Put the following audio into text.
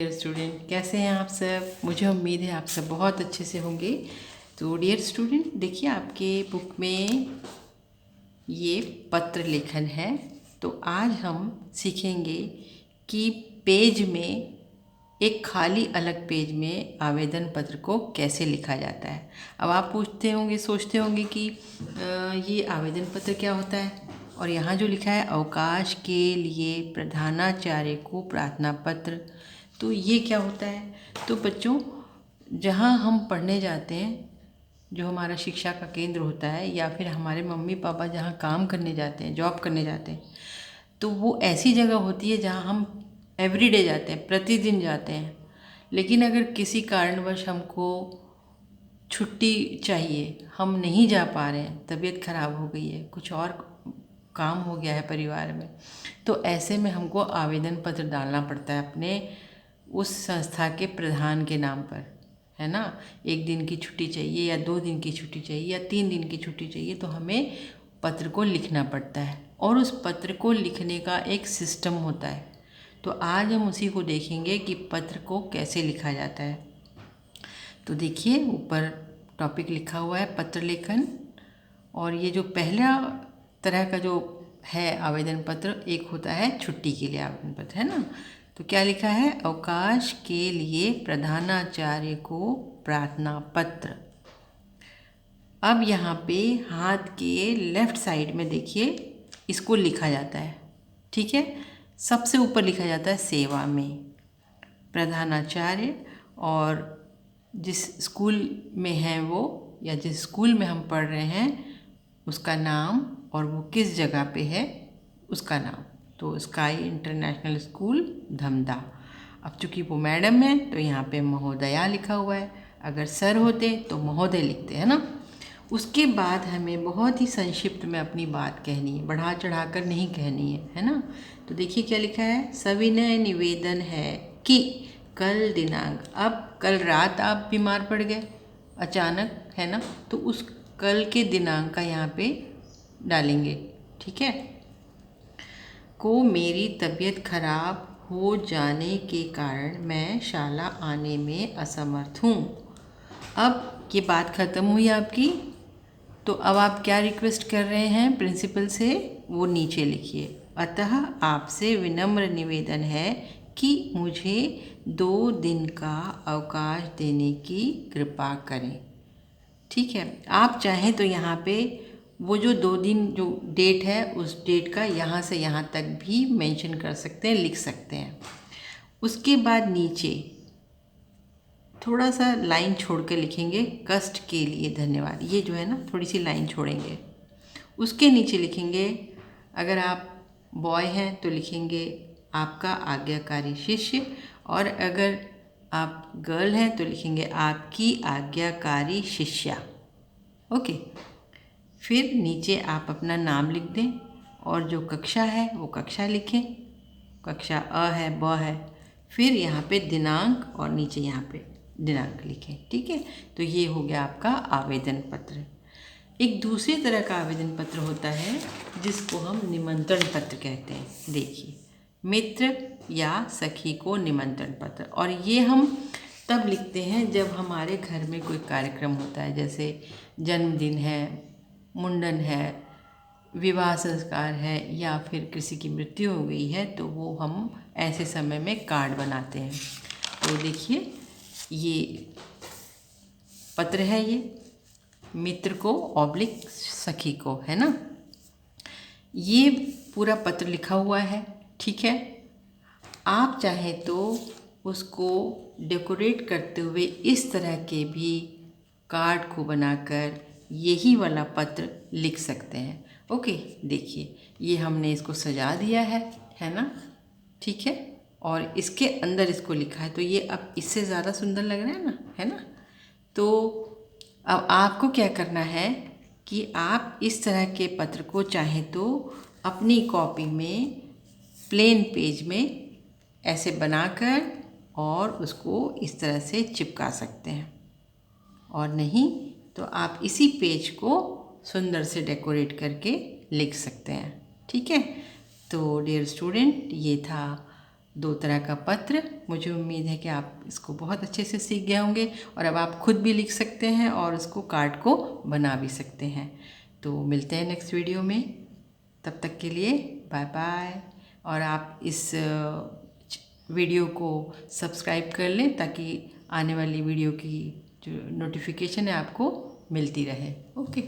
Dear student, कैसे हैं आप सब। मुझे उम्मीद है आप सब बहुत अच्छे से होंगे। तो डियर स्टूडेंट, देखिए आपके बुक में ये पत्र लेखन है। तो आज हम सीखेंगे कि पेज में एक खाली अलग पेज में आवेदन पत्र को कैसे लिखा जाता है। अब आप पूछते होंगे, सोचते होंगे कि ये आवेदन पत्र क्या होता है। और यहाँ जो लिखा है अवकाश के लिए प्रधानाचार्य को प्रार्थना पत्र, तो ये क्या होता है। तो बच्चों, जहाँ हम पढ़ने जाते हैं, जो हमारा शिक्षा का केंद्र होता है, या फिर हमारे मम्मी पापा जहाँ काम करने जाते हैं, जॉब करने जाते हैं, तो वो ऐसी जगह होती है जहाँ हम एवरीडे जाते हैं, प्रतिदिन जाते हैं। लेकिन अगर किसी कारणवश हमको छुट्टी चाहिए, हम नहीं जा पा रहे हैं, तबीयत खराब हो गई है, कुछ और काम हो गया है परिवार में, तो ऐसे में हमको आवेदन पत्र डालना पड़ता है अपने उस संस्था के प्रधान के नाम पर, है ना। 1 दिन की छुट्टी चाहिए, या 2 दिन की छुट्टी चाहिए, या 3 दिन की छुट्टी चाहिए, तो हमें पत्र को लिखना पड़ता है। और उस पत्र को लिखने का एक सिस्टम होता है। तो आज हम उसी को देखेंगे कि पत्र को कैसे लिखा जाता है। तो देखिए, ऊपर टॉपिक लिखा हुआ है पत्र लेखन। और ये जो पहला तरह का जो है आवेदन पत्र, एक होता है छुट्टी के लिए आवेदन पत्र, है ना। तो क्या लिखा है, अवकाश के लिए प्रधानाचार्य को प्रार्थना पत्र। अब यहाँ पे हाथ के लेफ्ट साइड में देखिए, इसको लिखा जाता है, ठीक है। सबसे ऊपर लिखा जाता है सेवा में प्रधानाचार्य, और जिस स्कूल में हैं वो, या जिस स्कूल में हम पढ़ रहे हैं उसका नाम, और वो किस जगह पे है उसका नाम। तो स्काई इंटरनेशनल स्कूल धमधा। अब चूँकि वो मैडम है तो यहाँ पे महोदया लिखा हुआ है। अगर सर होते तो महोदय लिखते, हैं ना। उसके बाद हमें बहुत ही संक्षिप्त में अपनी बात कहनी है, बढ़ा चढ़ा कर नहीं कहनी है ना। तो देखिए क्या लिखा है, सविनय निवेदन है कि कल दिनांक, अब कल रात आप बीमार पड़ गए अचानक, है ना, तो उस कल के दिनांक का यहाँ पे डालेंगे, ठीक है। को मेरी तबीयत खराब हो जाने के कारण मैं शाला आने में असमर्थ हूँ। अब ये बात ख़त्म हुई आपकी। तो अब आप क्या रिक्वेस्ट कर रहे हैं प्रिंसिपल से, वो नीचे लिखिए। अतः आपसे विनम्र निवेदन है कि मुझे 2 दिन का अवकाश देने की कृपा करें, ठीक है। आप चाहें तो यहाँ पे वो जो 2 दिन जो डेट है, उस डेट का यहाँ से यहाँ तक भी मेंशन कर सकते हैं, लिख सकते हैं। उसके बाद नीचे थोड़ा सा लाइन छोड़ के लिखेंगे, कष्ट के लिए धन्यवाद। ये जो है ना, थोड़ी सी लाइन छोड़ेंगे। उसके नीचे लिखेंगे, अगर आप बॉय हैं तो लिखेंगे आपका आज्ञाकारी शिष्य, और अगर आप गर्ल हैं तो लिखेंगे आपकी आज्ञाकारी शिष्या। ओके। फिर नीचे आप अपना नाम लिख दें, और जो कक्षा है वो कक्षा लिखें। कक्षा अ है, ब है। फिर यहाँ पे दिनांक, और नीचे यहाँ पे दिनांक लिखें, ठीक है। तो ये हो गया आपका आवेदन पत्र। एक दूसरे तरह का आवेदन पत्र होता है जिसको हम निमंत्रण पत्र कहते हैं। देखिए, मित्र या सखी को निमंत्रण पत्र, और ये हम तब लिखते हैं जब हमारे घर में कोई कार्यक्रम होता है, जैसे जन्मदिन है, मुंडन है, विवाह संस्कार है, या फिर किसी की मृत्यु हो गई है, तो वो हम ऐसे समय में कार्ड बनाते हैं। तो देखिए, ये पत्र है, ये मित्र को ऑब्लिक सखी को, है ना। ये पूरा पत्र लिखा हुआ है, ठीक है। आप चाहें तो उसको डेकोरेट करते हुए इस तरह के भी कार्ड को बनाकर यही वाला पत्र लिख सकते हैं। ओके, देखिए ये हमने इसको सजा दिया है ना, ठीक है। और इसके अंदर इसको लिखा है, तो ये अब इससे ज़्यादा सुंदर लग रहा है ना, है ना। तो अब आपको क्या करना है कि आप इस तरह के पत्र को चाहें तो अपनी कॉपी में प्लेन पेज में ऐसे बनाकर और उसको इस तरह से चिपका सकते हैं, और नहीं तो आप इसी पेज को सुंदर से डेकोरेट करके लिख सकते हैं, ठीक है। तो डियर स्टूडेंट, ये था 2 तरह का पत्र। मुझे उम्मीद है कि आप इसको बहुत अच्छे से सीख गए होंगे और अब आप खुद भी लिख सकते हैं और उसको कार्ड को बना भी सकते हैं। तो मिलते हैं नेक्स्ट वीडियो में, तब तक के लिए बाय बाय। और आप इस वीडियो को सब्सक्राइब कर लें ताकि आने वाली वीडियो की जो नोटिफिकेशन है आपको मिलती रहे। ओके।